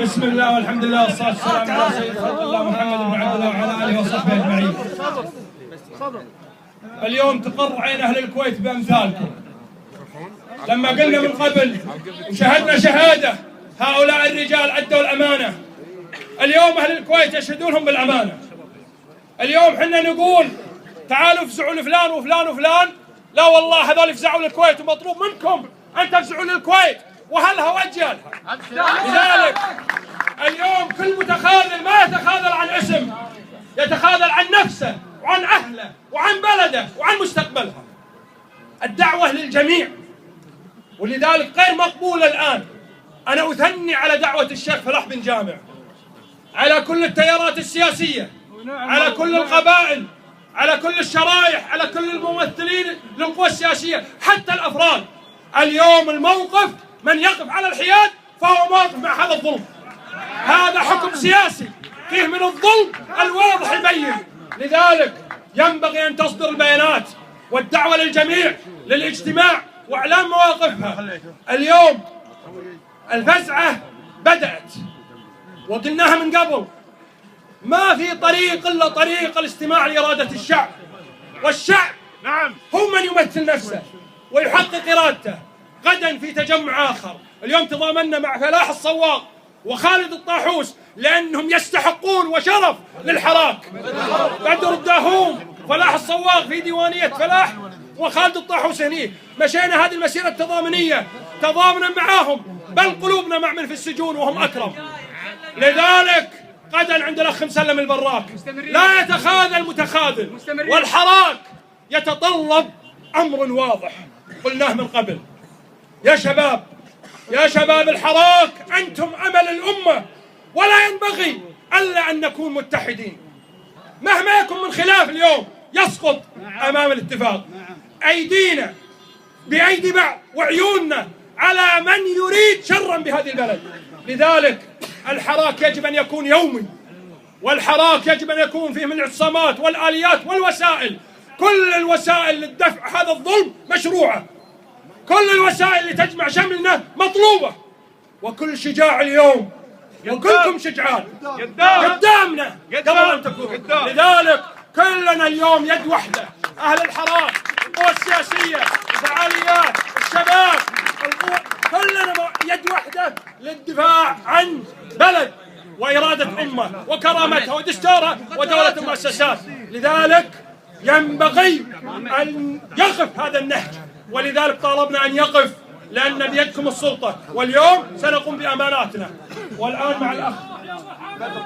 بسم الله والحمد لله والصلاة والسلام على سيد خلق الله محمد بن عبد الله وعلى آله وصحبه أجمعين. اليوم تقر عين أهل الكويت بأمثالكم. لما قلنا من قبل وشهدنا شهادة هؤلاء الرجال أدوا الأمانة، اليوم أهل الكويت يشهدونهم بالأمانة. اليوم حنا نقول تعالوا افزعوا لفلان وفلان وفلان، لا والله هذول يفزعوا للكويت ومطلوب منكم أن تفزعوا للكويت وأهلها وأجيالها. لذلك اليوم كل متخاذل ما يتخاذل عن اسم، يتخاذل عن نفسه وعن أهله وعن بلده وعن مستقبلها. الدعوة للجميع، ولذلك غير مقبولة الآن. أنا أثني على دعوة الشيخ فلاح بن جامع، على كل التيارات السياسية، على كل القبائل، على كل الشرائح، على كل الممثلين للقوى السياسية، حتى الأفراد. اليوم الموقف من يقف على الحياد فهو موقف مع هذا الظلم. هذا حكم سياسي فيه من الظلم الواضح البين. لذلك ينبغي أن تصدر البيانات والدعوة للجميع للاجتماع وإعلام مواقفها. اليوم الفزعة بدأت وقلناها من قبل، ما في طريق إلا طريق الاستماع لإرادة الشعب، والشعب هو من يمثل نفسه ويحقق إرادته. غدا في تجمع آخر، اليوم تضامنا مع فلاح الصواغ وخالد الطاحوس لأنهم يستحقون وشرف للحراك. بدر الداهوم فلاح الصواغ في ديوانية فلاح وخالد الطاحوس هني. مشينا هذه المسيرة التضامنية، تضامنا معاهم، بل قلوبنا مع من في السجون وهم أكرم. لذلك غدا عند الأخ مسلم البراك لا يتخاذل متخاذل، والحراك يتطلب أمر واضح قلناه من قبل. يا شباب، يا شباب الحراك، أنتم أمل الأمة، ولا ينبغي ألا أن نكون متحدين. مهما يكن من خلاف اليوم يسقط أمام الاتفاق. أيدينا بأيدي بعض وعيوننا على من يريد شرا بهذه البلد. لذلك الحراك يجب أن يكون يومي، والحراك يجب أن يكون فيه من الاعتصامات والآليات والوسائل. كل الوسائل للدفع هذا الظلم مشروعة، كل الوسائل اللي تجمع شملنا مطلوبة، وكل شجاع اليوم وكلكم شجعان قدامنا قبل أن تكون. لذلك كلنا اليوم يد واحدة، أهل الحراك، القوى السياسية، الفعاليات، الشباب، كلنا يد واحدة للدفاع عن بلد وإرادة أمة وكرامتها ودستورها ودولة المؤسسات. لذلك ينبغي أن يقف هذا النهج، ولذلك طالبنا أن يقف، لأن بيدكم السلطة، واليوم سنقوم بأماناتنا. والآن مع الأخ